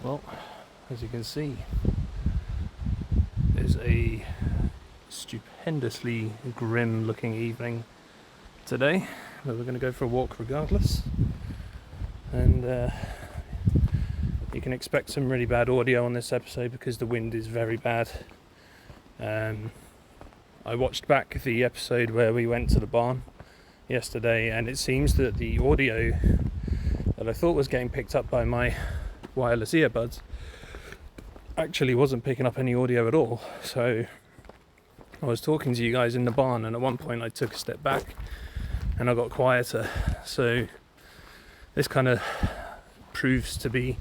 Well, as you can see, it's a stupendously grim looking evening today, but we're going to go for a walk regardless, and you can expect some really bad audio on this episode because the wind is very bad. I watched back the episode where we went to the barn yesterday, and it seems that the audio that I thought was getting picked up by my wireless earbuds actually wasn't picking up any audio at all. So I was talking to you guys in the barn, and at one point I took a step back and I got quieter. So this kind of proves to be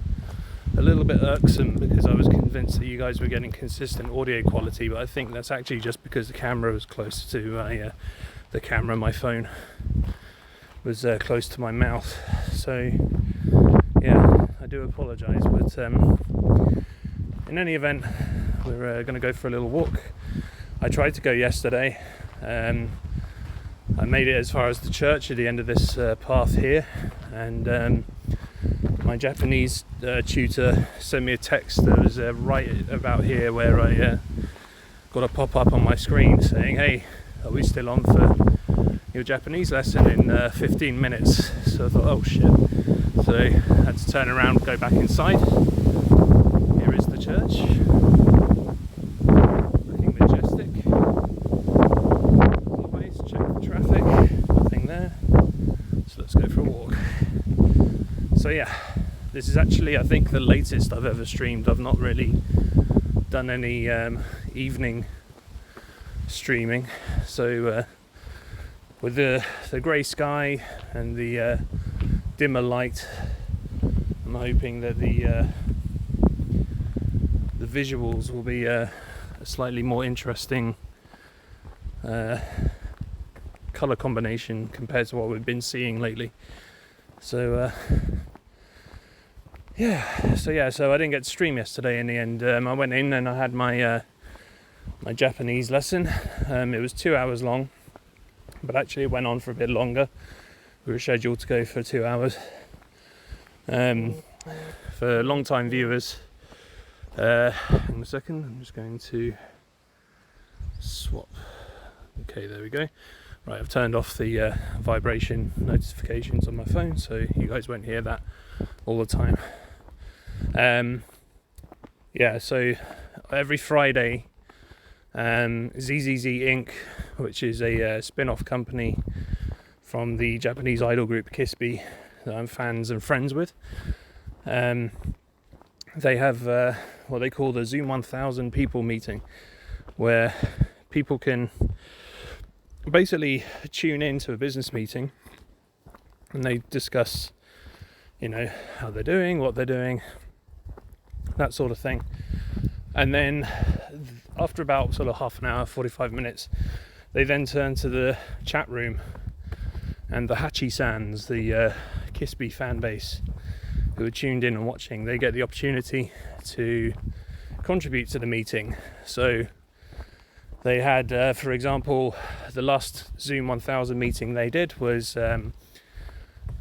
a little bit irksome because I was convinced that you guys were getting consistent audio quality, but I think that's actually just because the camera was close to my phone was close to my mouth. So yeah, I do apologise, but in any event, we're going to go for a little walk. I tried to go yesterday. I made it as far as the church at the end of this path here, and my Japanese tutor sent me a text that was right about here where I got a pop-up on my screen saying, "Hey, are we still on for your Japanese lesson in 15 minutes?" So I thought, oh shit. So I had to turn around and go back inside. Here is the church. Looking majestic. As always, check the traffic. Nothing there. So let's go for a walk. So yeah, this is actually, I think, the latest I've ever streamed. I've not really done any evening streaming. So with the grey sky and the dimmer light, I'm hoping that the visuals will be a slightly more interesting colour combination compared to what we've been seeing lately. So so I didn't get to stream yesterday in the end. I went in and I had my my Japanese lesson. It was 2 hours long, but actually it went on for a bit longer. We were scheduled to go for 2 hours. For long-time viewers, hang on a second, I'm just going to swap. Okay, there we go. Right, I've turned off the vibration notifications on my phone, so you guys won't hear that all the time. So every Friday, ZZZ Inc., which is a spin-off company from the Japanese idol group Kisby that I'm fans and friends with, they have what they call the Zoom 1000 people meeting, where people can basically tune in to a business meeting and they discuss, how they're doing, what they're doing, that sort of thing. And then after about sort of half an hour, 45 minutes, they then turn to the chat room, and the Hachi-sans, the Kisby fan base who are tuned in and watching, they get the opportunity to contribute to the meeting. So they had, for example, the last Zoom 1000 meeting they did was,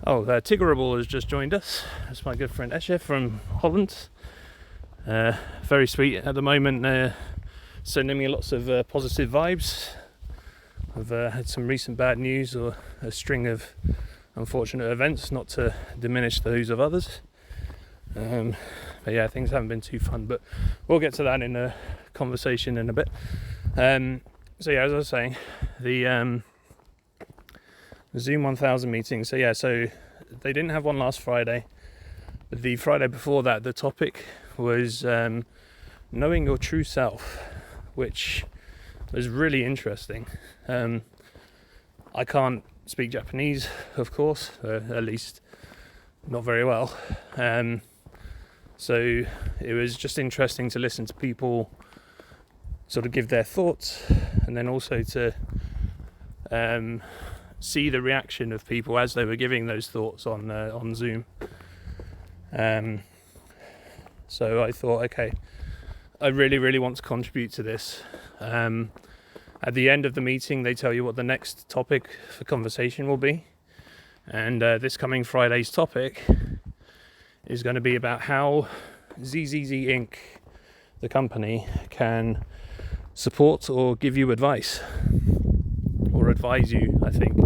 Tiggerable has just joined us. That's my good friend Esche from Holland. Very sweet at the moment, sending me lots of positive vibes. I've had some recent bad news, or a string of unfortunate events, not to diminish those of others. But yeah, things haven't been too fun, but we'll get to that in a conversation in a bit. As I was saying, the Zoom 1000 meeting. So they didn't have one last Friday, but the Friday before that, the topic was knowing your true self, which was really interesting. I can't speak Japanese, of course, at least not very well. So it was just interesting to listen to people sort of give their thoughts, and then also to see the reaction of people as they were giving those thoughts on Zoom. So I thought, okay, I really, really want to contribute to this. At the end of the meeting, they tell you what the next topic for conversation will be. And this coming Friday's topic is going to be about how ZZZ Inc., the company, can support or give you advice, or advise you, I think.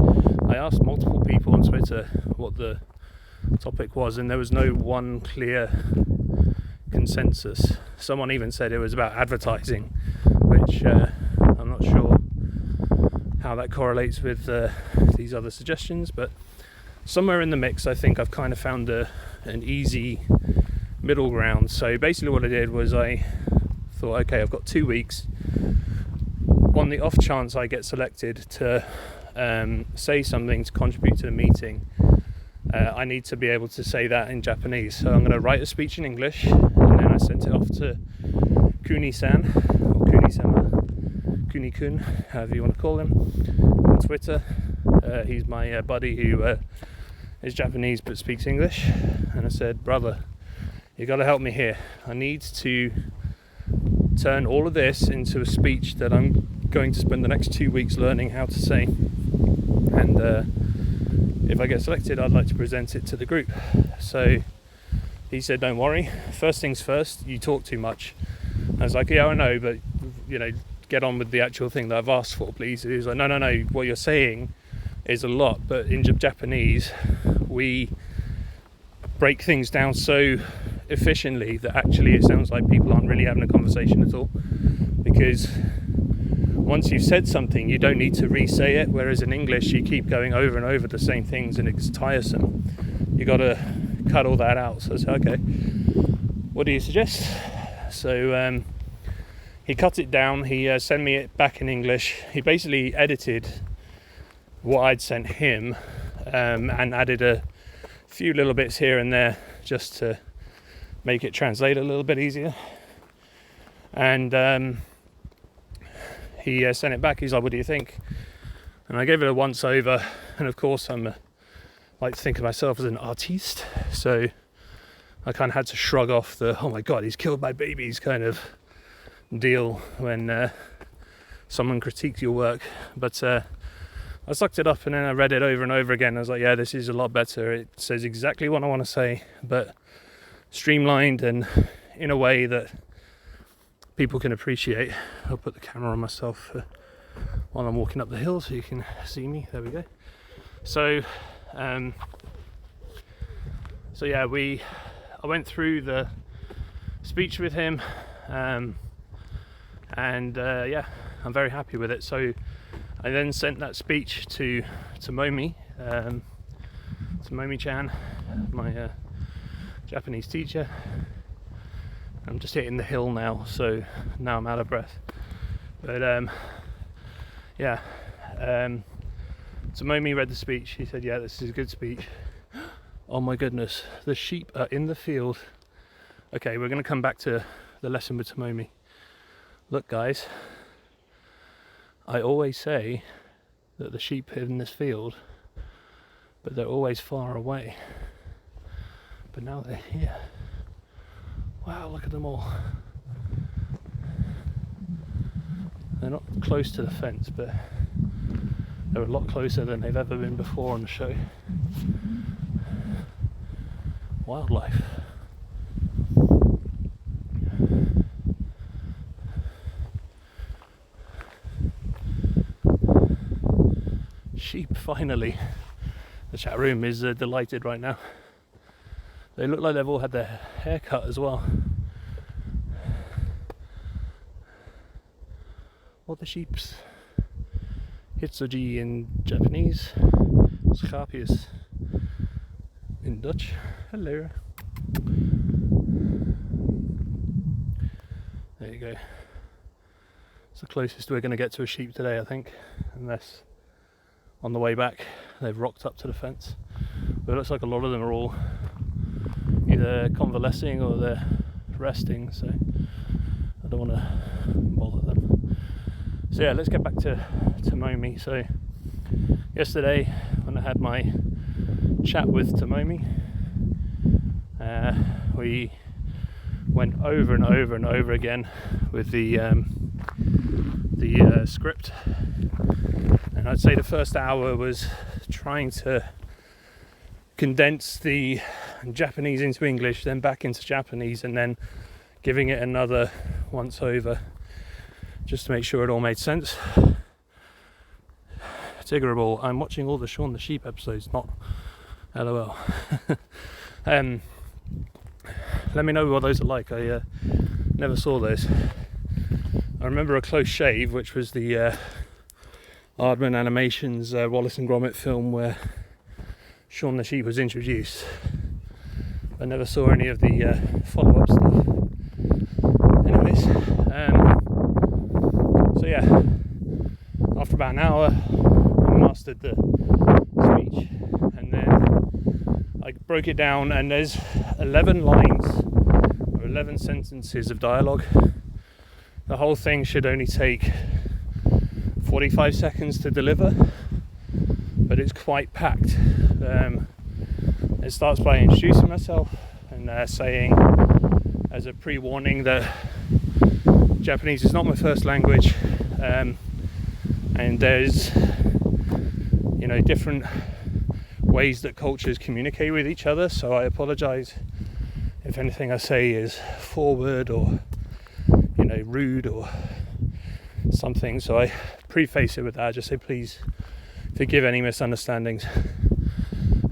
I asked multiple people on Twitter what the topic was, and there was no one clear consensus. Someone even said it was about advertising, which I'm not sure how that correlates with these other suggestions, but somewhere in the mix I think I've kind of found an easy middle ground. So basically what I did was I thought, okay, I've got 2 weeks. On the off chance I get selected to say something to contribute to the meeting, I need to be able to say that in Japanese. So I'm going to write a speech in English, and then I sent it off to Kuni-san, or Kuni-sama, Kuni-kun, however you want to call him, on Twitter. He's my buddy who is Japanese but speaks English. And I said, brother, you got to help me here. I need to turn all of this into a speech that I'm going to spend the next 2 weeks learning how to say. And if I get selected, I'd like to present it to the group. So he said, don't worry, first things first, you talk too much. I was like, yeah, I know, but get on with the actual thing that I've asked for, please. He was like, no, what you're saying is a lot, but in Japanese we break things down so efficiently that actually it sounds like people aren't really having a conversation at all, because once you've said something you don't need to re-say it, whereas in English you keep going over and over the same things and it's tiresome. You got to cut all that out. So I said, okay, what do you suggest? So he cut it down, he sent me it back in English. He basically edited what I'd sent him and added a few little bits here and there just to make it translate a little bit easier. And he sent it back. He's like, what do you think? And I gave it a once over, and of course I'm like to think of myself as an artiste, so I kind of had to shrug off the oh my god, he's killed my babies kind of deal when someone critiques your work. But I sucked it up, and then I read it over and over again. I was like, yeah, this is a lot better. It says exactly what I want to say, but streamlined and in a way that people can appreciate. I'll put the camera on myself while I'm walking up the hill so you can see me. There we go. So yeah, I went through the speech with him, and yeah, I'm very happy with it. So I then sent that speech to Momi, Momi-chan, my Japanese teacher. I'm just hitting the hill now, so now I'm out of breath. But yeah, so Momi read the speech. She said, yeah, this is a good speech. Oh my goodness, the sheep are in the field. Okay, we're going to come back to the lesson with Tomomi. Look guys, I always say that the sheep are in this field, but they're always far away. But now they're here. Wow, look at them all. They're not close to the fence, but they're a lot closer than they've ever been before on the show. Wildlife. Sheep, finally. The chat room is delighted right now. They look like they've all had their hair cut as well. What the sheeps? Hitsuji in Japanese, schaapjes in Dutch. Hello. There you go. It's the closest we're going to get to a sheep today, I think, unless on the way back they've rocked up to the fence. But it looks like a lot of them are all either convalescing or they're resting, so I don't want to bother them. So yeah, let's get back to Tomomi. So yesterday when I had my chat with Tomomi, we went over and over and over again with the script, and I'd say the first hour was trying to condense the Japanese into English, then back into Japanese, and then giving it another once over, just to make sure it all made sense. Tiggerable, I'm watching all the Shaun the Sheep episodes, not LOL. Let me know what those are like. I never saw those. I remember A Close Shave, which was the Aardman Animations Wallace and Gromit film where Shaun the Sheep was introduced. I never saw any of the follow-up stuff. Anyways, so yeah, after about an hour I mastered the speech, and then I broke it down, and there's 11 lines or 11 sentences of dialogue. The whole thing should only take 45 seconds to deliver, but it's quite packed. It starts by introducing myself and saying as a pre-warning that Japanese is not my first language, and there's different ways that cultures communicate with each other, so I apologize if anything I say is forward or rude or something. So I preface it with that, just say please forgive any misunderstandings.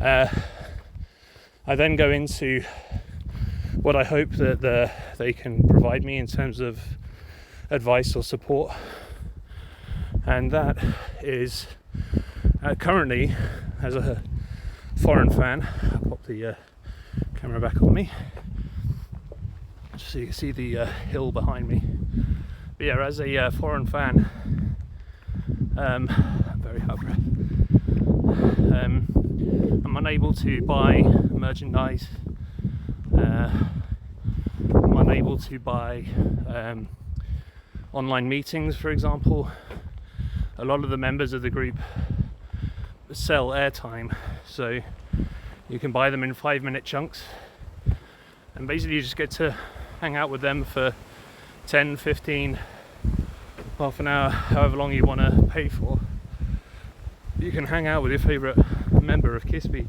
I then go into what I hope that they can provide me in terms of advice or support, and that is currently, as a foreign fan, I'll pop the camera back on me just so you can see the hill behind me. But yeah, as a foreign fan, I'm very out of breath. I'm unable to buy merchandise. I'm unable to buy online meetings, for example. A lot of the members of the group sell airtime, so you can buy them in 5-minute chunks, and basically you just get to hang out with them for 10, 15, half an hour, however long you want to pay for. You can hang out with your favourite member of Kisby.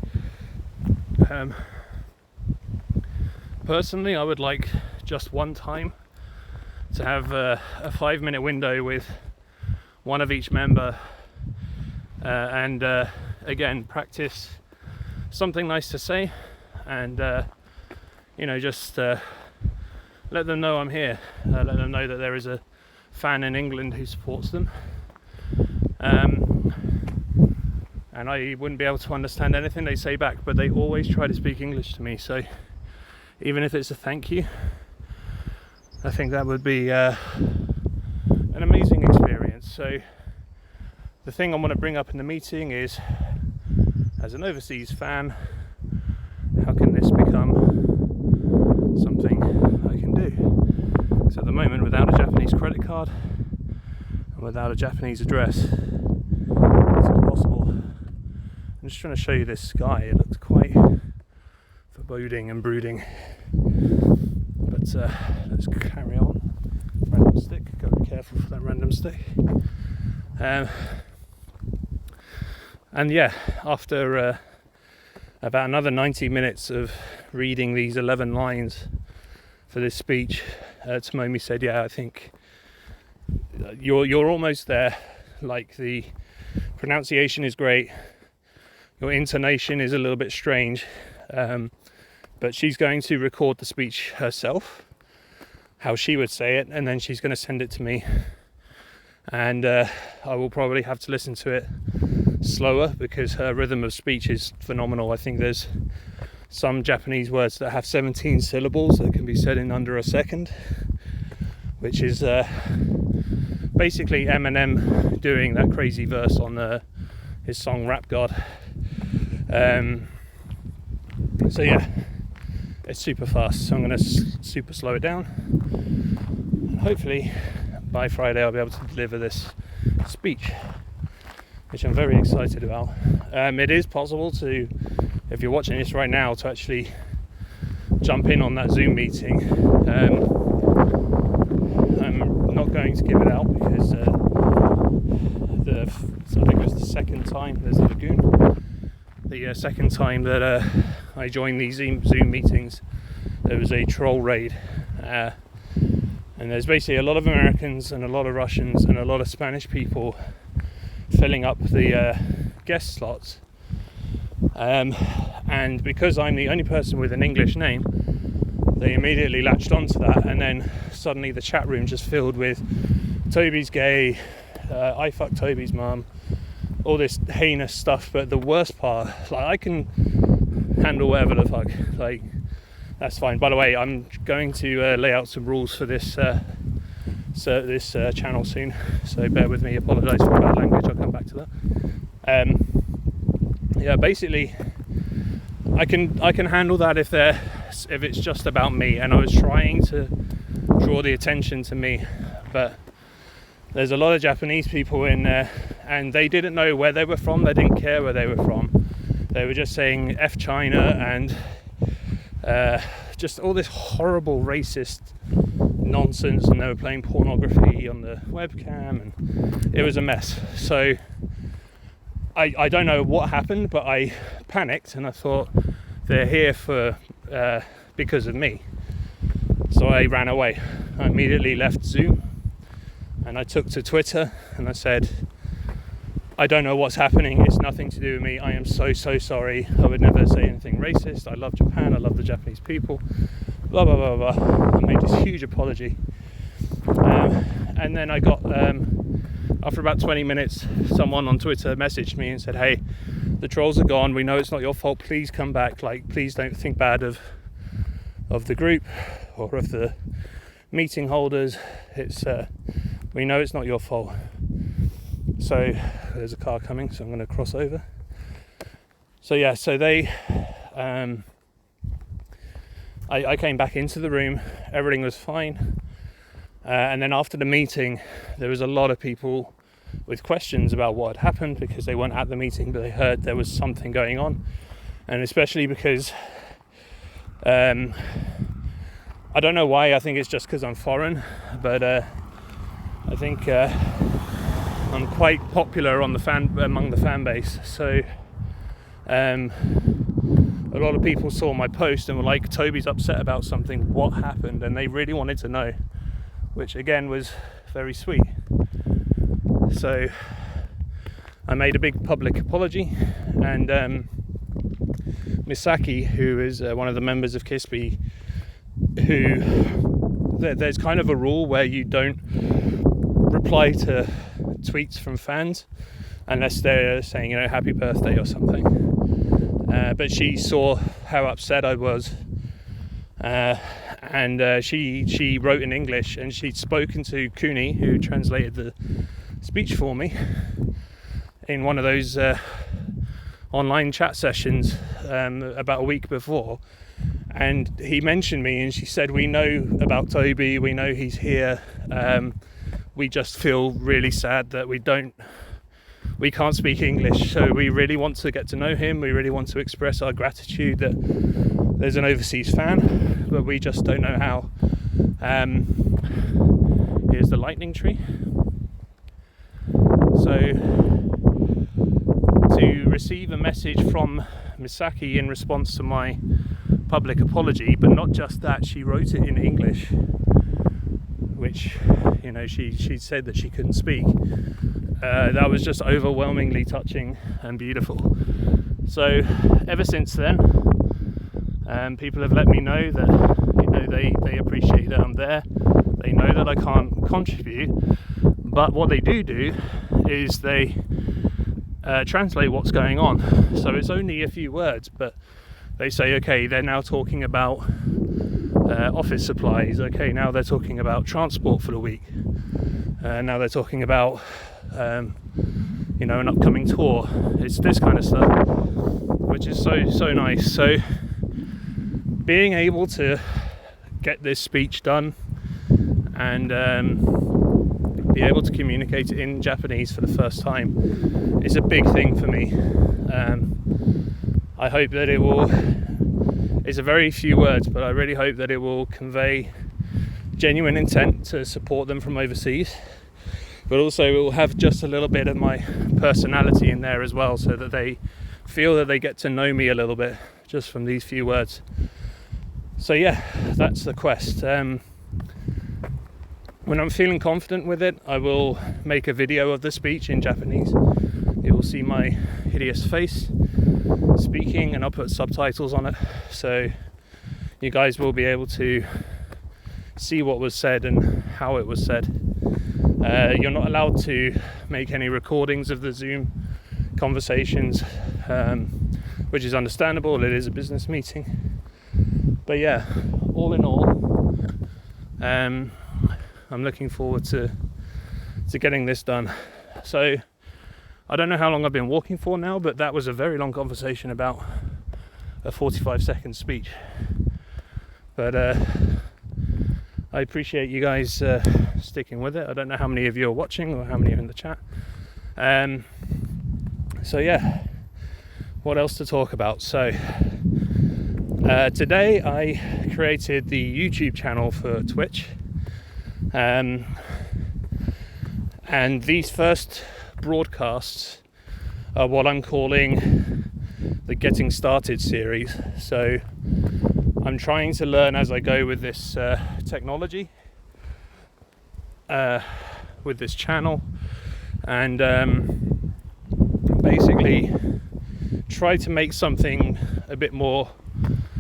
Personally, I would like just one time to have a 5-minute window with one of each member, and again practice something nice to say, and just let them know I'm here, let them know that there is a fan in England who supports them, and I wouldn't be able to understand anything they say back, but they always try to speak English to me, so even if it's a thank you, I think that would be an amazing experience. So the thing I want to bring up in the meeting is, as an overseas fan, how can this become something I can do? So at the moment, without a Japanese credit card and without a Japanese address, it's impossible. I'm just trying to show you this sky. It looks quite foreboding and brooding, but let's carry on. Random stick, gotta be careful for that random stick. And yeah, after about another 90 minutes of reading these 11 lines for this speech, Tomomi said, yeah, I think you're almost there. Like, the pronunciation is great, your intonation is a little bit strange, but she's going to record the speech herself, how she would say it, and then she's going to send it to me, and I will probably have to listen to it slower because her rhythm of speech is phenomenal. I think there's some Japanese words that have 17 syllables that can be said in under a second, which is basically Eminem doing that crazy verse on his song Rap God. So yeah, it's super fast, so I'm going to super slow it down, and hopefully by Friday I'll be able to deliver this speech, which I'm very excited about. It is possible to, if you're watching this right now, to actually jump in on that Zoom meeting. I'm not going to give it out because I think it was the second time there's a lagoon, the second time that I joined these Zoom meetings, there was a troll raid, and there's basically a lot of Americans and a lot of Russians and a lot of Spanish people filling up the guest slots, and because I'm the only person with an English name, they immediately latched onto that, and then suddenly the chat room just filled with Toby's gay, I fucked Toby's mum, all this heinous stuff. But the worst part, like, I can handle whatever the fuck, like, that's fine. By the way, I'm going to lay out some rules for this channel soon, so bear with me. Apologise for bad language, I'll come back to that. Yeah, basically I can handle that if it's just about me, and I was trying to draw the attention to me, but there's a lot of Japanese people in there, and they didn't know where they were from. They didn't care where they were from. They were just saying F China and just all this horrible racist nonsense, and they were playing pornography on the webcam, and it was a mess. So I don't know what happened, but I panicked and I thought they're here for because of me. So I ran away. I immediately left Zoom and I took to Twitter and I said, I don't know what's happening, it's nothing to do with me, I am so sorry, I would never say anything racist, I love Japan, I love the Japanese people, blah blah blah blah. I made this huge apology, and then I got, after about 20 minutes, someone on Twitter messaged me and said, hey, the trolls are gone, we know it's not your fault, please come back, like, please don't think bad of the group or of the meeting holders, it's we know it's not your fault. So there's a car coming, so I'm going to cross over. So yeah, so they I came back into the room, everything was fine, and then after the meeting there was a lot of people with questions about what had happened, because they weren't at the meeting but they heard there was something going on, and especially because I don't know why, I think it's just because I'm foreign, but I think I'm quite popular among the fan base, so a lot of people saw my post and were like, Toby's upset about something, what happened? And they really wanted to know, which again was very sweet. So I made a big public apology, and Misaki, who is one of the members of Kisby, there's kind of a rule where you don't reply to tweets from fans unless they're saying, you know, happy birthday or something, but she saw how upset I was, and she wrote in English, and she'd spoken to Kuni, who translated the speech for me in one of those online chat sessions about a week before, and he mentioned me, and she said, we know about Toby, we know he's here, we just feel really sad that we can't speak English, so we really want to get to know him, we really want to express our gratitude that there's an overseas fan, but we just don't know how. Here's the lightning tree. So to receive a message from Misaki in response to my public apology, but not just that, she wrote it in English, which, you know, she said that she couldn't speak. That was just overwhelmingly touching and beautiful. So ever since then, people have let me know that, you know, they appreciate that I'm there. They know that I can't contribute, but what they do is they translate what's going on. So it's only a few words, but they say, okay, they're now talking about office supplies, okay, now they're talking about transport for the week, now they're talking about you know, an upcoming tour. It's this kind of stuff, which is so nice. So being able to get this speech done and be able to communicate it in Japanese for the first time is a big thing for me. I hope that it will, it's a very few words, but I really hope that it will convey genuine intent to support them from overseas, but also it will have just a little bit of my personality in there as well, so that they feel that they get to know me a little bit just from these few words. So yeah, that's the quest. When I'm feeling confident with it, I will make a video of the speech in Japanese. You will see my hideous face speaking, and I'll put subtitles on it, so you guys will be able to see what was said and how it was said. You're not allowed to make any recordings of the Zoom conversations, which is understandable. It is a business meeting. But yeah, all in all, I'm looking forward to getting this done. So I don't know how long I've been walking for now, but that was a very long conversation about a 45-second speech. But I appreciate you guys sticking with it. I don't know how many of you are watching or how many are in the chat. So yeah, what else to talk about? So today I created the YouTube channel for Twitch, and these first broadcasts are what I'm calling the Getting Started series. So I'm trying to learn as I go with this technology, with this channel, and basically try to make something a bit more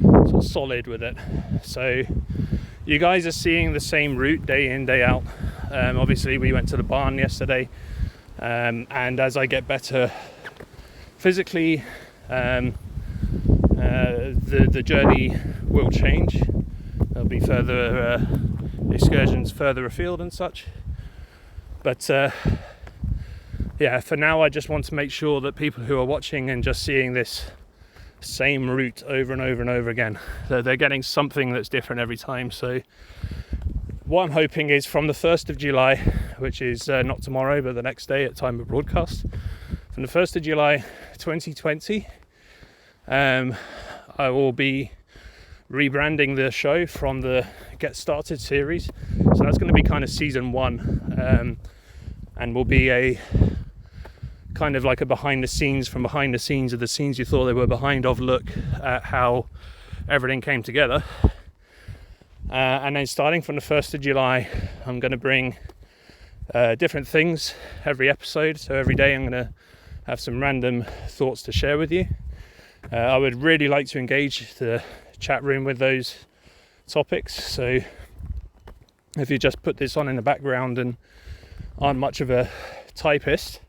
sort of solid with it. So you guys are seeing the same route day in, day out. Obviously we went to the barn yesterday, and as I get better physically, the journey will change. There'll be further excursions further afield and such. But yeah, for now I just want to make sure that people who are watching and just seeing this same route over and over and over again, they're getting something that's different every time. So what I'm hoping is from the 1st of July, which is not tomorrow but the next day at time of broadcast, from the 1st of July 2020, I will be rebranding the show from the Get Started series. So that's going to be kind of season 1, and will be a kind of like a behind the scenes of the scenes you thought they were behind of look at how everything came together. And then starting from the 1st of July, I'm going to bring different things every episode. So every day I'm going to have some random thoughts to share with you. I would really like to engage the chat room with those topics. So if you just put this on in the background and aren't much of a typist,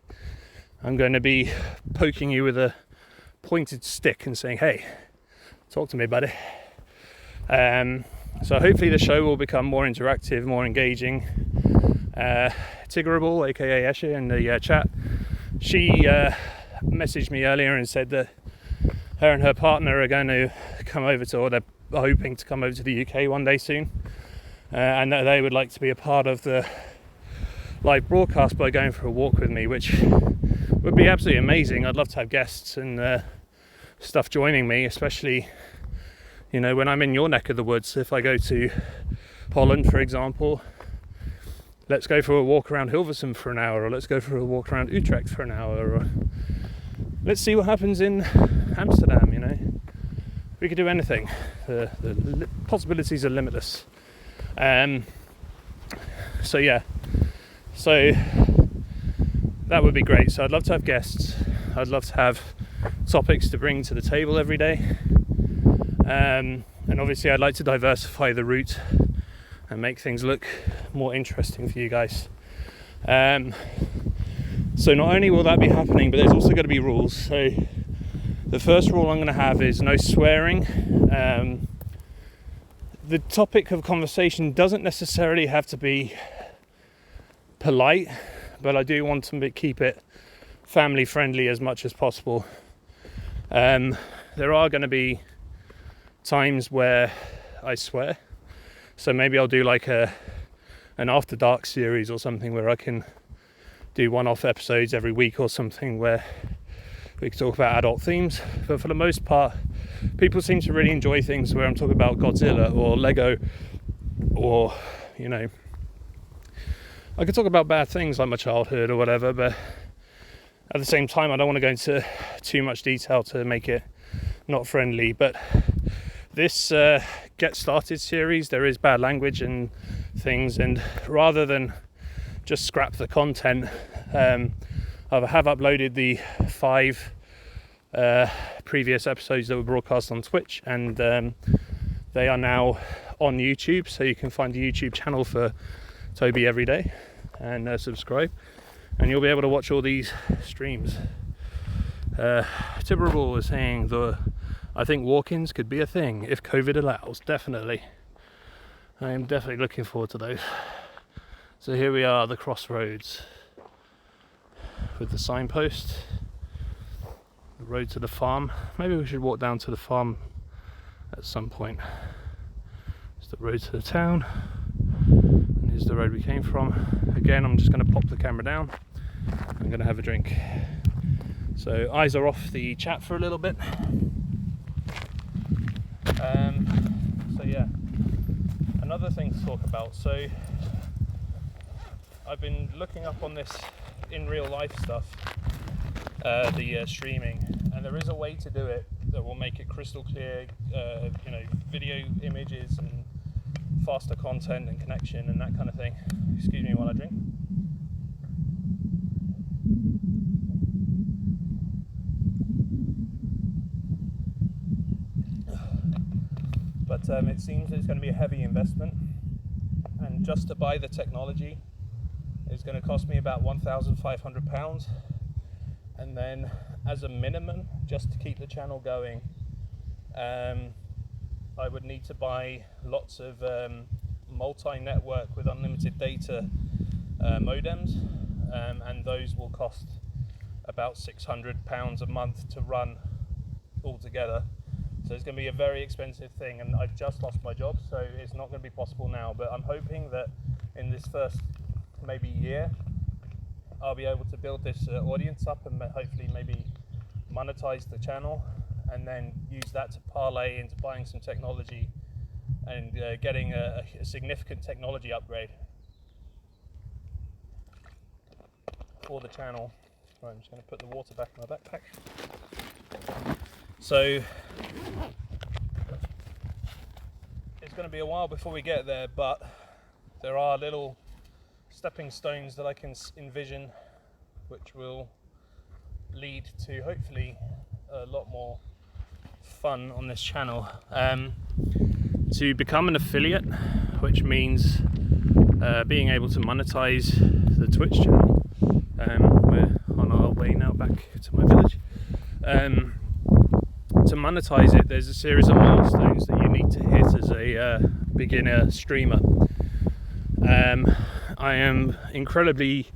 I'm going to be poking you with a pointed stick and saying, hey, talk to me, buddy. So hopefully the show will become more interactive, more engaging. Tiggerable, aka Eshe, in the chat, she messaged me earlier and said that her and her partner are going to come over to, or they're hoping to come over to the UK one day soon, and that they would like to be a part of the live broadcast by going for a walk with me, which would be absolutely amazing. I'd love to have guests and stuff joining me, especially, you know, when I'm in your neck of the woods. If I go to Holland, for example, let's go for a walk around Hilversum for an hour, or let's go for a walk around Utrecht for an hour, or let's see what happens in Amsterdam, you know. We could do anything. The possibilities are limitless. So yeah, so that would be great. So I'd love to have guests. I'd love to have topics to bring to the table every day. And obviously I'd like to diversify the route and make things look more interesting for you guys. So not only will that be happening, but there's also going to be rules. So the first rule I'm going to have is no swearing. The topic of conversation doesn't necessarily have to be polite, but I do want to keep it family friendly as much as possible. There are going to be times where I swear, so maybe I'll do like an After Dark series or something where I can do one-off episodes every week or something where we can talk about adult themes. But for the most part, people seem to really enjoy things where I'm talking about Godzilla or Lego, or, you know, I could talk about bad things like my childhood or whatever, but At the same time, I don't want to go into too much detail to make it not friendly, but this Get Started series, there is bad language and things, and rather than just scrap the content, I have uploaded the 5 previous episodes that were broadcast on Twitch, and they are now on YouTube, so you can find the YouTube channel for Toby every day and subscribe, and you'll be able to watch all these streams. Tipperable was saying I think walk-ins could be a thing if COVID allows. Definitely. I am definitely looking forward to those. So here we are, the crossroads with the signpost, the road to the farm. Maybe we should walk down to the farm at some point. It's the road to the town, and here's the road we came from. Again, I'm just going to pop the camera down. I'm going to have a drink. So eyes are off the chat for a little bit. So yeah, another thing to talk about. So I've been looking up on this in real life stuff, the streaming, and there is a way to do it that will make it crystal clear, video images and faster content and connection and that kind of thing. Excuse me while I drink. But it seems it's going to be a heavy investment, and just to buy the technology is going to cost me about £1,500, and then as a minimum, just to keep the channel going, I would need to buy lots of multi-network with unlimited data modems, and those will cost about £600 a month to run altogether. So it's going to be a very expensive thing, and I've just lost my job, so it's not going to be possible now. But I'm hoping that in this first maybe year, I'll be able to build this audience up and hopefully maybe monetize the channel, and then use that to parlay into buying some technology and getting a significant technology upgrade for the channel. Right, I'm just going to put the water back in my backpack. So it's going to be a while before we get there, but there are little stepping stones that I can envision which will lead to hopefully a lot more fun on this channel. To become an affiliate, which means being able to monetize the Twitch channel. We're on our way now back to my village. To monetize it, there's a series of milestones that you need to hit as a beginner streamer. I am incredibly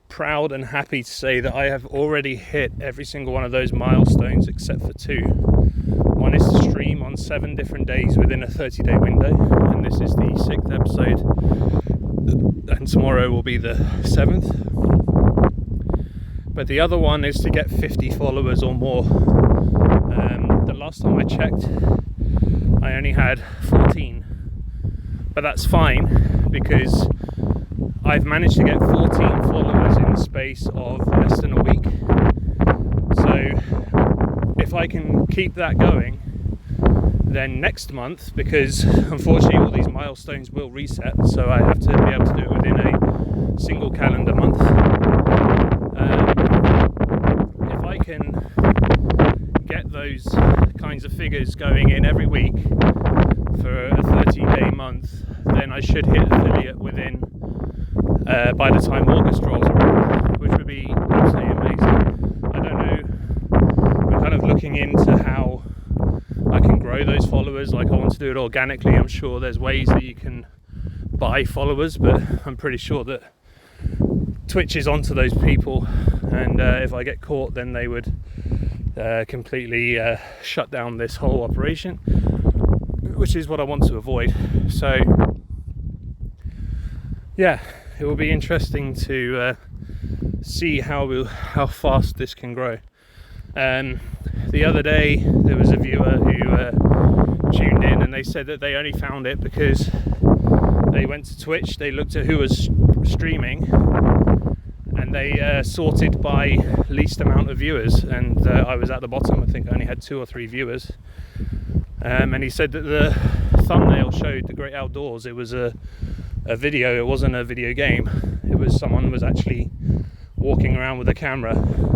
proud and happy to say that I have already hit every single one of those milestones except for 2. One is to stream on 7 different days within a 30-day window, and this is the 6th episode, and tomorrow will be the 7th. But the other one is to get 50 followers or more. The last time I checked, I only had 14, but that's fine because I've managed to get 14 followers in the space of less than a week. So if I can keep that going, then next month, because unfortunately all these milestones will reset, so I have to be able to do it within a single calendar month. If I can get those kinds of figures going in every week for a 30-day month, then I should hit affiliate within by the time August rolls around, which would be absolutely amazing. I don't know, I'm kind of looking into how I can grow those followers. Like, I want to do it organically. I'm sure there's ways that you can buy followers, but I'm pretty sure that Twitch is onto those people, and if I get caught, then they would completely shut down this whole operation, which is what I want to avoid. So yeah, it will be interesting to see how fast this can grow. The other day there was a viewer who tuned in, and they said that they only found it because they went to Twitch, they looked at who was streaming, and and they sorted by least amount of viewers, and I was at the bottom. I think I only had 2 or 3 viewers, and he said that the thumbnail showed the great outdoors. It was a video, it wasn't a video game. It was someone was actually walking around with a camera,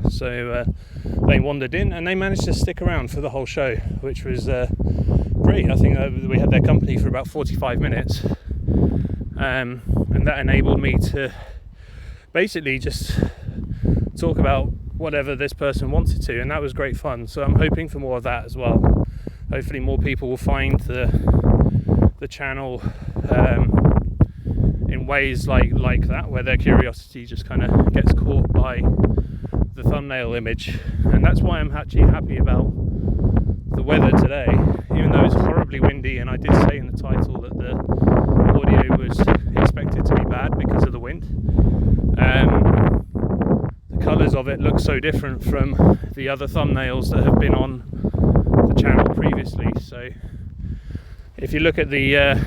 so they wandered in and they managed to stick around for the whole show, which was great. I think we had their company for about 45 minutes, and that enabled me to basically just talk about whatever this person wanted to, and that was great fun. So I'm hoping for more of that as well. Hopefully more people will find the channel in ways like that, where their curiosity just kind of gets caught by the thumbnail image. And that's why I'm actually happy about the weather today, even though it's horribly windy, and I did say in the title that the audio was expected to be bad because of the wind. The colours of it look so different from the other thumbnails that have been on the channel previously. So if you look at the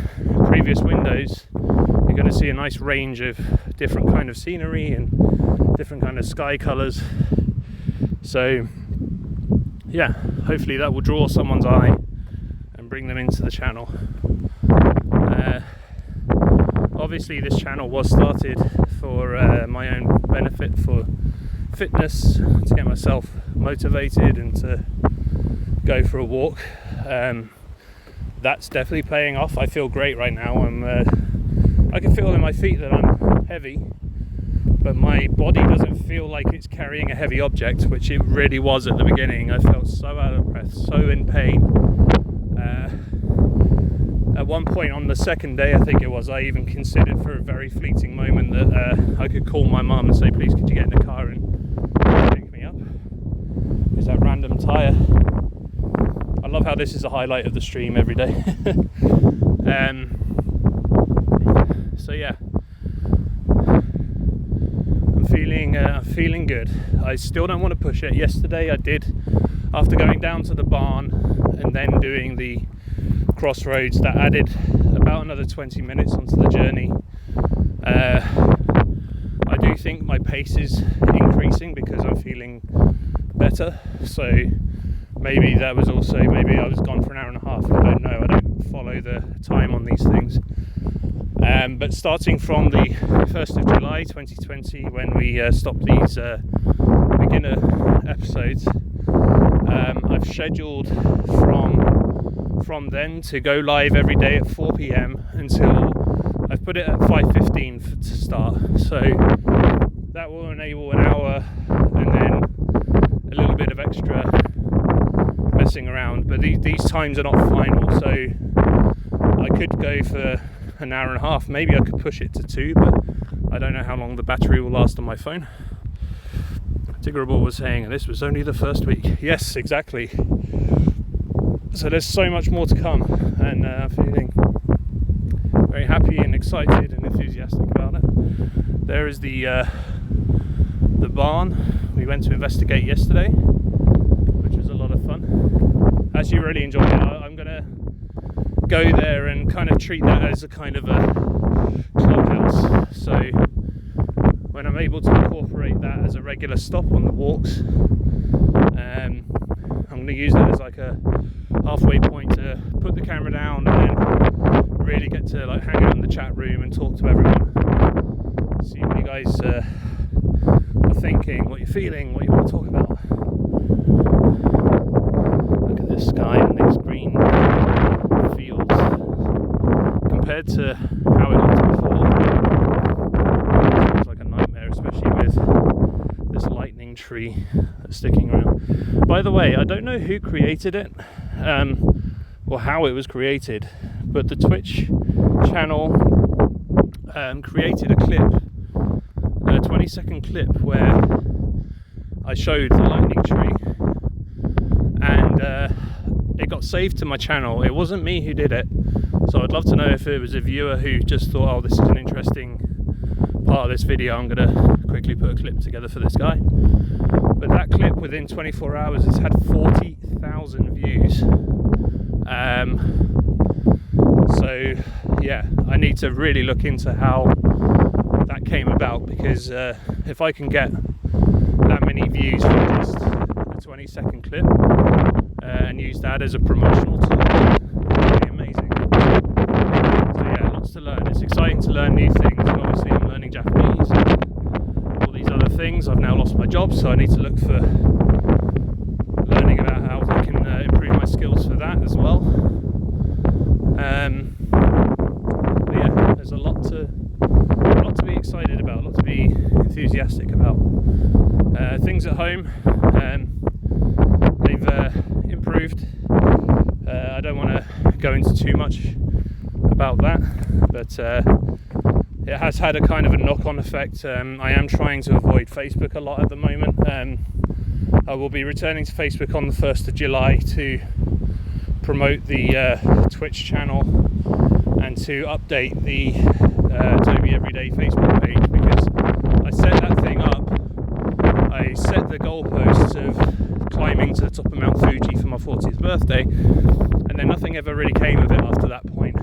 previous windows, you're going to see a nice range of different kind of scenery and different kind of sky colours. So yeah, hopefully that will draw someone's eye and bring them into the channel. Obviously this channel was started for my own benefit, for fitness, to get myself motivated and to go for a walk. That's definitely paying off. I feel great right now. I can feel in my feet that I'm heavy, but my body doesn't feel like it's carrying a heavy object, which it really was at the beginning. I felt so out of breath, so in pain. At one point on the second day, I think it was, I even considered for a very fleeting moment that I could call my mum and say, please could you get in the car and pick me up? Is that random tyre? I love how this is a highlight of the stream every day. So yeah, I'm feeling good. I still don't want to push it. Yesterday I did, after going down to the barn and then doing the crossroads, that added about another 20 minutes onto the journey. I do think my pace is increasing because I'm feeling better, so maybe that was also, maybe I was gone for an hour and a half. I don't know, I don't follow the time on these things. But starting from the 1st of July 2020, when we stopped these beginner episodes, I've scheduled from then to go live every day at 4 p.m. until I've put it at 5:15 to start. So that will enable an hour and then a little bit of extra messing around. But these times are not final, so I could go for an hour and a half. Maybe I could push it to 2, but I don't know how long the battery will last on my phone. Tiggerable was saying, and this was only the first week. Yes, exactly. So there's so much more to come, and I'm feeling very happy and excited and enthusiastic about it. There is the barn we went to investigate yesterday, which was a lot of fun. Actually really enjoyed it. I'm going to go there and kind of treat that as a kind of a clubhouse. So when I'm able to incorporate that as a regular stop on the walks, I'm going to use that as like a halfway point to put the camera down and then really get to like hang out in the chat room and talk to everyone, see what you guys are thinking, what you're feeling, what you want to talk about. Look at this sky and these green fields compared to how it looked before. It's like a nightmare, especially with this lightning tree that's sticking around. By the way, I don't know who created it or how it was created, but the Twitch channel created a clip, a 20-second clip where I showed the lightning tree, and it got saved to my channel. It wasn't me who did it, so I'd love to know if it was a viewer who just thought, oh, this is an interesting part of this video, I'm going to quickly put a clip together for this guy. But that clip, within 24 hours, has had 40,000 views. So yeah, I need to really look into how that came about, because if I can get that many views from just a 20-second clip and use that as a promotional tool, it'd be amazing. So yeah, lots to learn. It's exciting to learn new things, and obviously I'm learning Japanese and all these other things. I've now lost my job, so I need to look for learning about how I can improve my skills for that as well. But yeah, there's a lot to be excited about, a lot to be enthusiastic about. Things at home, they've improved. I don't want to go into too much about that, but it has had a kind of a knock-on effect. I am trying to avoid Facebook a lot at the moment. I will be returning to Facebook on the 1st of July to promote the Twitch channel and to update the Toby Everyday Facebook page, because I set that thing up. I set the goalposts of climbing to the top of Mount Fuji for my 40th birthday, and then nothing ever really came of it after that point.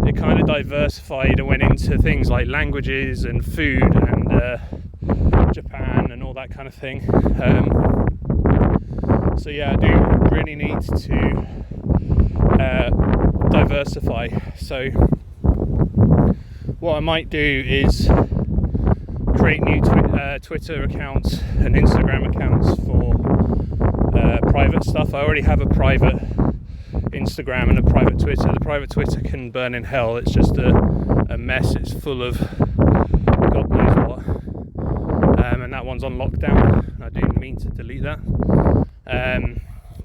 It kind of diversified and went into things like languages and food and Japan and all that kind of thing. So yeah, I do really need to diversify. So what I might do is create new Twitter accounts and Instagram accounts for private stuff. I already have a private Instagram and a private Twitter. The private Twitter can burn in hell. It's just a mess. It's full of God knows what. And that one's on lockdown. I didn't mean to delete that.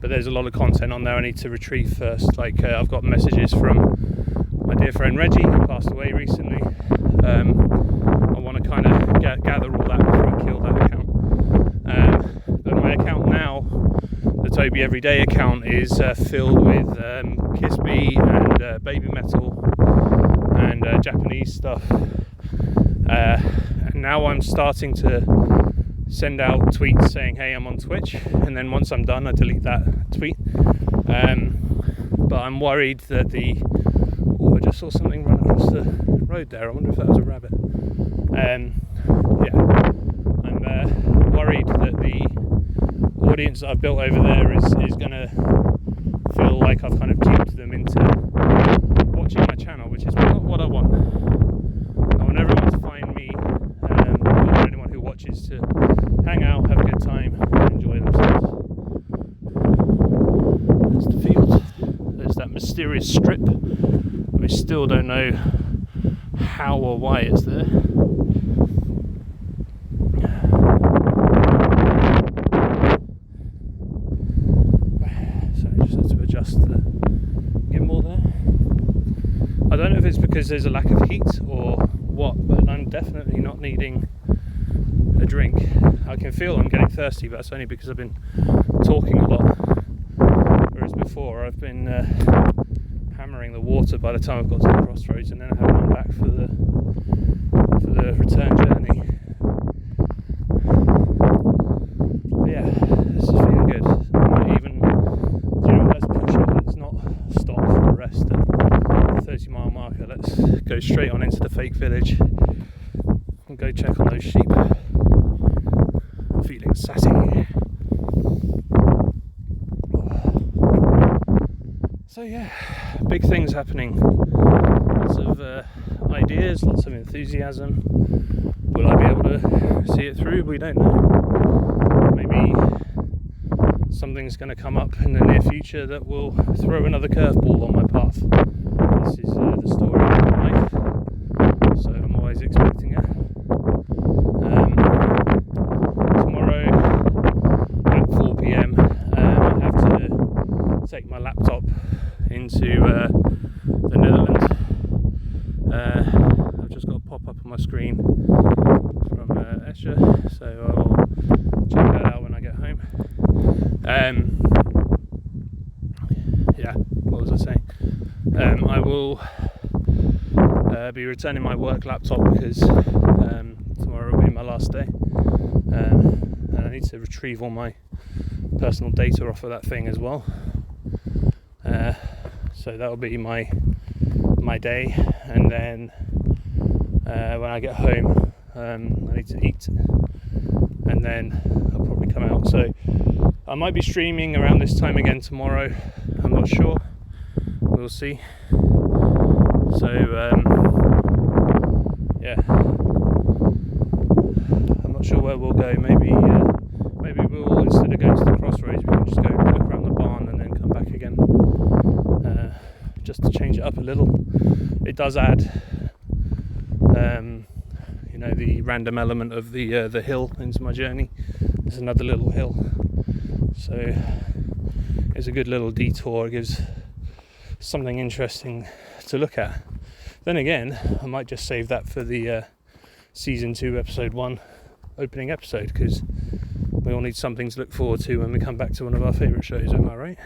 But there's a lot of content on there I need to retrieve first. Like I've got messages from my dear friend Reggie, who passed away recently. I want to kind of gather all that before I kill that account. But my account now, the Toby Everyday account, is filled with Kiss Me and baby metal and Japanese stuff. And now I'm starting to send out tweets saying, hey, I'm on Twitch, and then once I'm done I delete that tweet. But I'm worried that I just saw something run across the road there. I wonder if that was a rabbit. I'm worried that the audience that I've built over there is going to feel like I've kind of duped them into watching my channel, which is not what I want. I want everyone to find me, or anyone who watches, to hang out, have a good time, enjoy themselves. There's the field. There's that mysterious strip. We still don't know how or why it's there. So I just had to adjust the gimbal there. I don't know if it's because there's a lack of heat or what, but I'm definitely not needing a drink. I can feel I'm getting thirsty, but that's only because I've been talking a lot. Whereas before I've been hammering the water by the time I've got to the crossroads, and then I haven't gone back for the return journey. But yeah, this is feeling good. I might even, let's push it. Let's not stop for a rest at the 30-mile marker. Let's go straight on into the fake village and go check on those sheep. I'm feeling sassy. So yeah, big things happening. Lots of ideas, lots of enthusiasm. Will I be able to see it through? We don't know. Maybe something's going to come up in the near future that will throw another curveball on my path. This is the story of my life, so I'm always expecting it. Tomorrow at 4 p.m. I have to take my laptop into the Netherlands. I've just got a pop-up on my screen from Escher, so I'll check that out when I get home. What was I saying? I will be returning my work laptop because tomorrow will be my last day, and I need to retrieve all my personal data off of that thing as well. So that will be my day, and then when I get home. I need to eat, and then I'll probably come out. So I might be streaming around this time again tomorrow. I'm not sure. We'll see. So yeah, I'm not sure where we'll go. Maybe we'll, instead of going to the crossroads, we can just go look around the barn and then come back again, just to change it up a little. It does add the random element of the hill into my journey. There's another little hill, so it's a good little detour. It gives something interesting to look at. Then again, I might just save that for the season 2 episode 1 opening episode, because we all need something to look forward to when we come back to one of our favourite shows, am I right?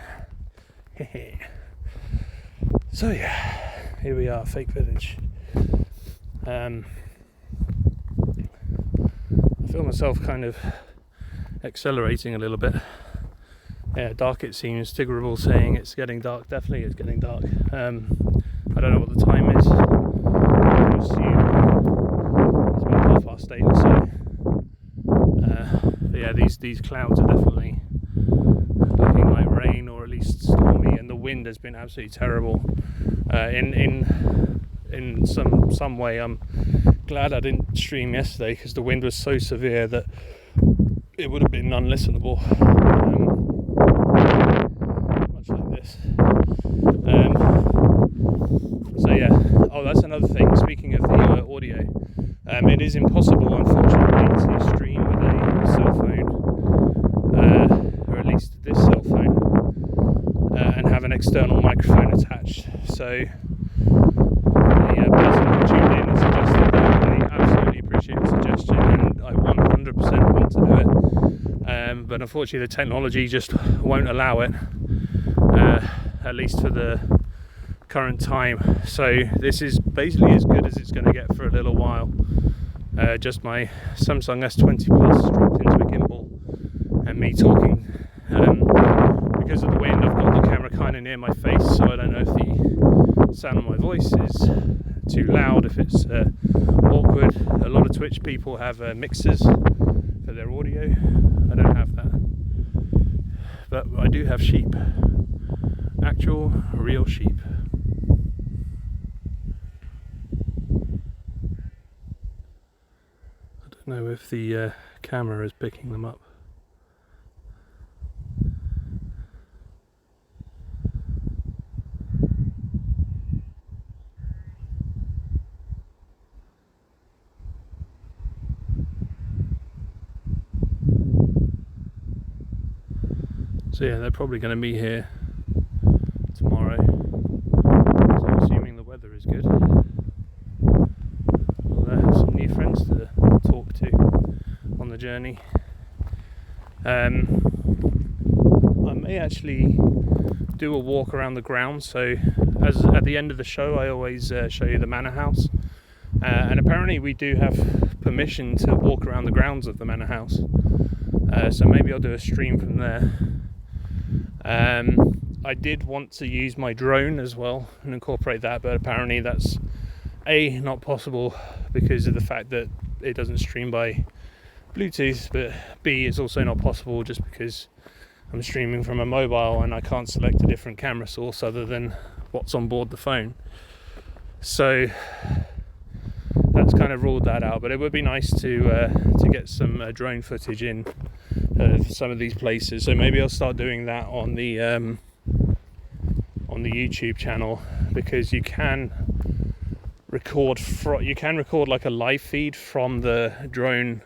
So yeah, here we are, Fake Village. I feel myself kind of accelerating a little bit. Yeah, dark it seems. Tiggerable saying it's getting dark. Definitely it's getting dark. I don't know what the time is. I assume it's about 8:30 or so. But yeah, these clouds are definitely looking like rain, or at least stormy, and the wind has been absolutely terrible. In some way, I'm glad I didn't stream yesterday, because the wind was so severe that it would have been unlistenable. Much like this. So yeah. Oh, that's another thing. Speaking of the audio, it is impossible, unfortunately, to stream with a cell phone, or at least this cell phone, and have an external microphone attached. So the person who tuned in and suggested that, I absolutely appreciate the suggestion, and I 100% want to do it. But unfortunately, the technology just won't allow it, at least for the current time. So this is basically as good as it's going to get for a little while. Just my Samsung S20 Plus strapped into a gimbal and me talking. Because of the wind, I've got the camera kind of near my face, so I don't know if the sound of my voice is too loud, if it's awkward. A lot of Twitch people have mixers for their audio. I don't have that, but I do have sheep, actual real sheep. I don't know if the camera is picking them up. So yeah, they're probably going to be here tomorrow. So assuming the weather is good, we'll have some new friends to talk to on the journey. I may actually do a walk around the grounds. So as at the end of the show, I always show you the manor house, and apparently we do have permission to walk around the grounds of the manor house. So maybe I'll do a stream from there. I did want to use my drone as well and incorporate that, but apparently that's A, not possible because of the fact that it doesn't stream by Bluetooth, but B, it's also not possible just because I'm streaming from a mobile and I can't select a different camera source other than what's on board the phone. So that's kind of ruled that out, but it would be nice to get some drone footage in some of these places. So maybe I'll start doing that on the YouTube channel, because you can record like a live feed from the drone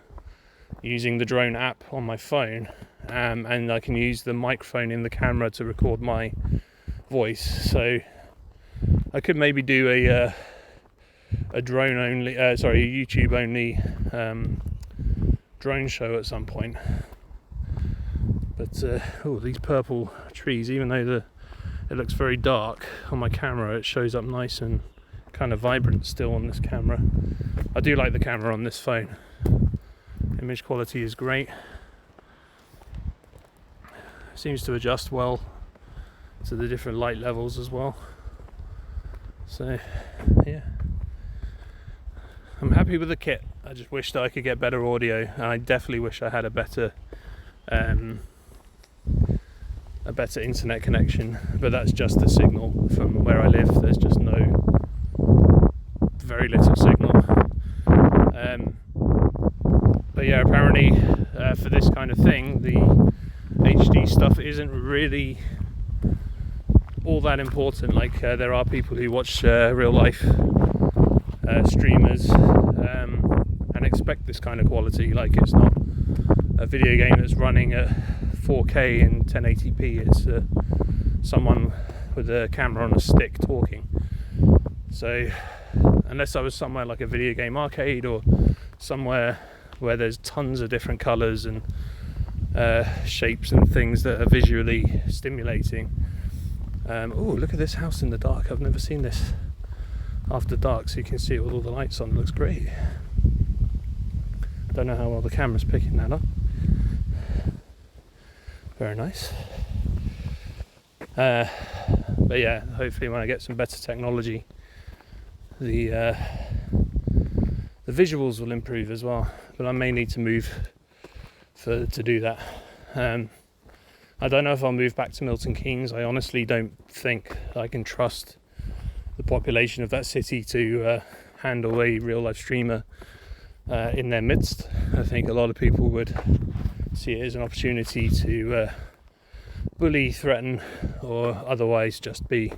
using the drone app on my phone, and I can use the microphone in the camera to record my voice. So I could maybe do a drone only, a YouTube only drone show at some point. But these purple trees, even though it looks very dark on my camera, it shows up nice and kind of vibrant still on this camera. I do like the camera on this phone. Image quality is great. Seems to adjust well to the different light levels as well. So yeah, I'm happy with the kit. I just wish that I could get better audio. I definitely wish I had a better internet connection, but that's just the signal from where I live. There's just very little signal. But yeah, apparently for this kind of thing, the HD stuff isn't really all that important. Like there are people who watch real life streamers and expect this kind of quality. Like it's not a video game that's running at 4K and 1080p. It's someone with a camera on a stick talking. So unless I was somewhere like a video game arcade or somewhere where there's tons of different colours and shapes and things that are visually stimulating. Oh, look at this house in the dark. I've never seen this after dark, so you can see it with all the lights on. It looks great. Don't know how well the camera's picking that up. Very nice. But yeah, hopefully when I get some better technology, the visuals will improve as well. But I may need to move to do that. I don't know if I'll move back to Milton Keynes. I honestly don't think I can trust the population of that city to handle a real life streamer in their midst. I think a lot of people would see it as an opportunity to bully, threaten, or otherwise just be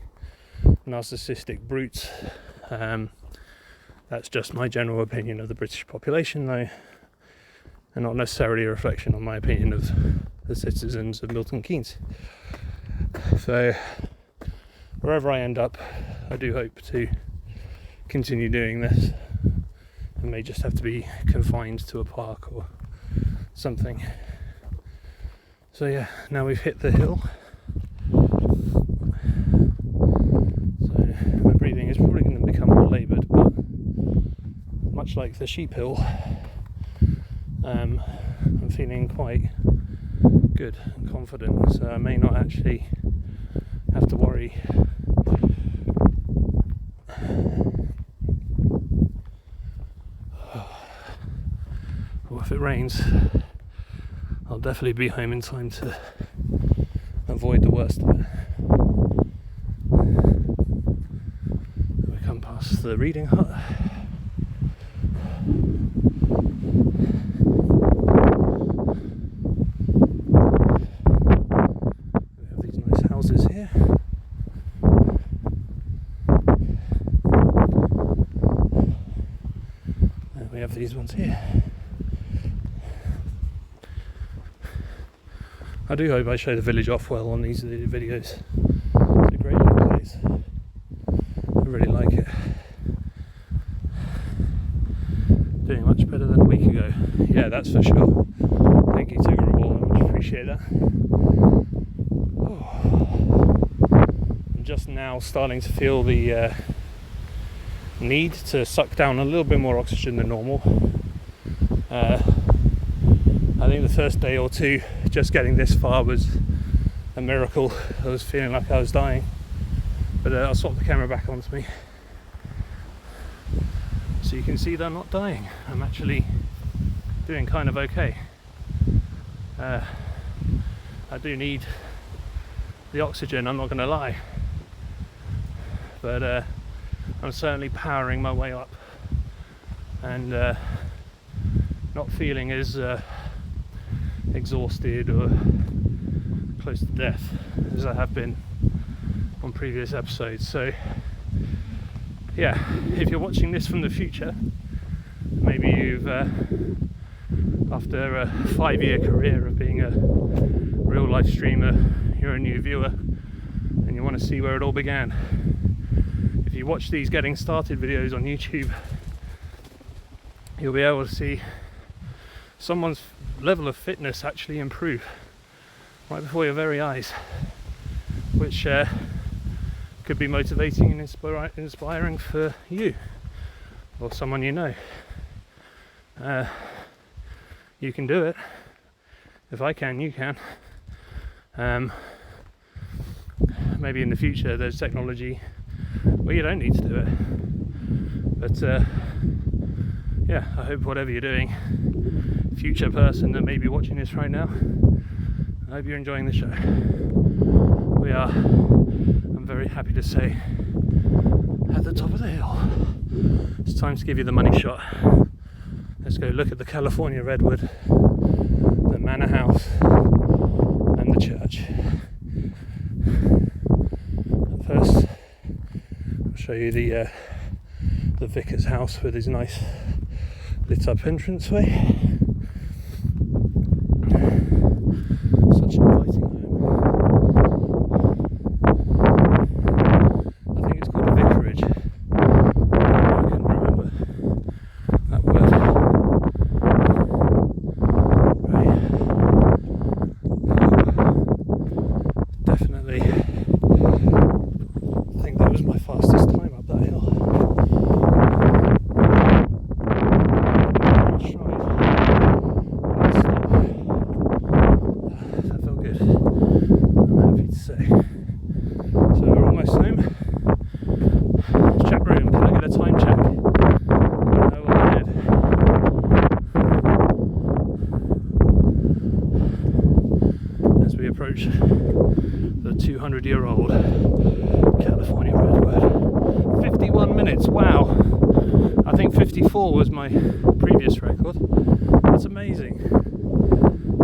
narcissistic brutes. That's just my general opinion of the British population, though, and not necessarily a reflection on my opinion of the citizens of Milton Keynes. So wherever I end up, I do hope to continue doing this. I may just have to be confined to a park or something. So yeah, now we've hit the hill. So my breathing is probably going to become more laboured, but much like the sheep hill, I'm feeling quite good and confident, so I may not actually have to worry. Well, if it rains, I'll definitely be home in time to avoid the worst of it. We come past the reading hut. We have these ones here. I do hope I show the village off well on these videos. It's a great little place. I really like it. Doing much better than a week ago. Yeah, that's for sure. Thank you, Tiggerable. I much appreciate that. Oh. I'm just now starting to feel the need to suck down a little bit more oxygen than normal. I think the first day or two, just getting this far was a miracle. I was feeling like I was dying, but I'll swap the camera back onto me so you can see that I'm not dying. I'm actually doing kind of okay. I do need the oxygen, I'm not going to lie, but I'm certainly powering my way up and not feeling as exhausted or close to death as I have been on previous episodes. So yeah, if you're watching this from the future, maybe you've after a 5-year career of being a real life streamer, you're a new viewer and you want to see where it all began. If you watch these getting started videos on YouTube, you'll be able to see someone's level of fitness actually improve right before your very eyes, which could be motivating and inspiring for you or someone you know. You can do it. If I can, you can. Maybe in the future there's technology where you don't need to do it, but yeah, I hope whatever you're doing, future person that may be watching this right now, I hope you're enjoying the show. We are, I'm very happy to say, at the top of the hill. It's time to give you the money shot. Let's go look at the California redwood, the manor house, and the church. First, I'll show you the vicar's house with his nice lit up entranceway. Such an inviting home. I think it's called a vicarage. I couldn't remember that word. Right. Definitely, I think that was my fastest time up that hill. That felt good, I'm happy to say. So we're almost home. Chat room, can I get a time check? No, well, I did. As we approach the 200-year-old California redwood. 51 minutes, wow. I think 54 was my previous record. That's amazing.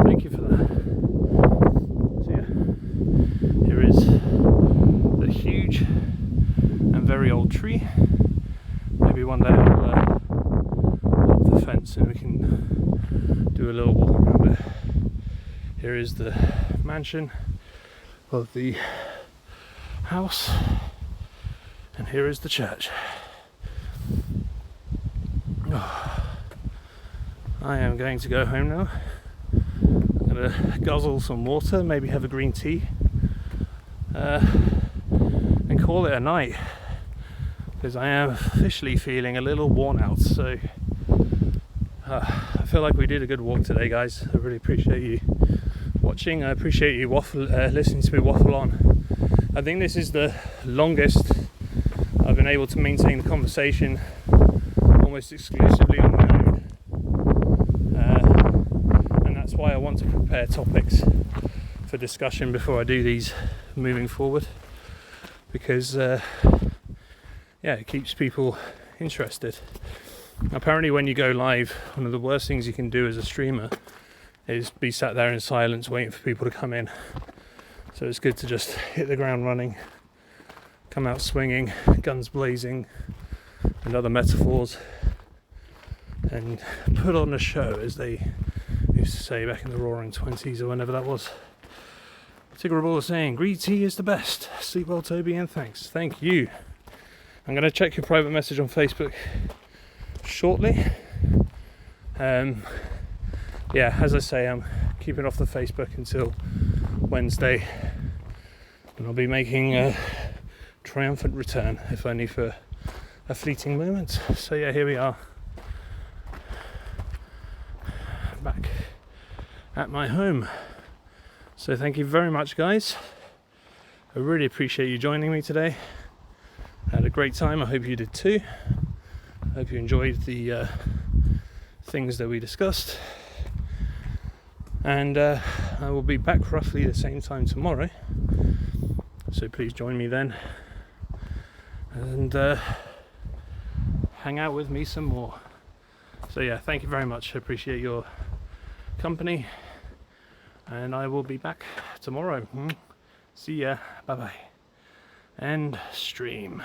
Thank you for that. So yeah, here is the huge and very old tree. Maybe one day I'll hop the fence and we can do a little walk around it. Here is the mansion of the house, and here is the church. I am going to go home now. I'm going to guzzle some water, maybe have a green tea, and call it a night, because I am officially feeling a little worn out. So I feel like we did a good walk today, guys. I really appreciate you watching. I appreciate you listening to me waffle on. I think this is the longest I've been able to maintain the conversation almost exclusively on my own. That's why I want to prepare topics for discussion before I do these moving forward, because it keeps people interested. Apparently when you go live, one of the worst things you can do as a streamer is be sat there in silence waiting for people to come in. So it's good to just hit the ground running, come out swinging, guns blazing, and other metaphors, and put on a show, as they used to say back in the roaring 20s or whenever that was. Tigger was saying, green tea is the best. Sleep well, Toby, and thanks. Thank you. I'm going to check your private message on Facebook shortly. As I say, I'm keeping off the Facebook until Wednesday, and I'll be making a triumphant return, if only for a fleeting moment. So yeah, here we are, back at my home. So thank you very much, guys. I really appreciate you joining me today. I had a great time. I hope you did too. I hope you enjoyed the things that we discussed. And I will be back roughly the same time tomorrow. So please join me then. And hang out with me some more. So yeah, thank you very much. I appreciate your company. And I will be back tomorrow. See ya. Bye bye. End stream.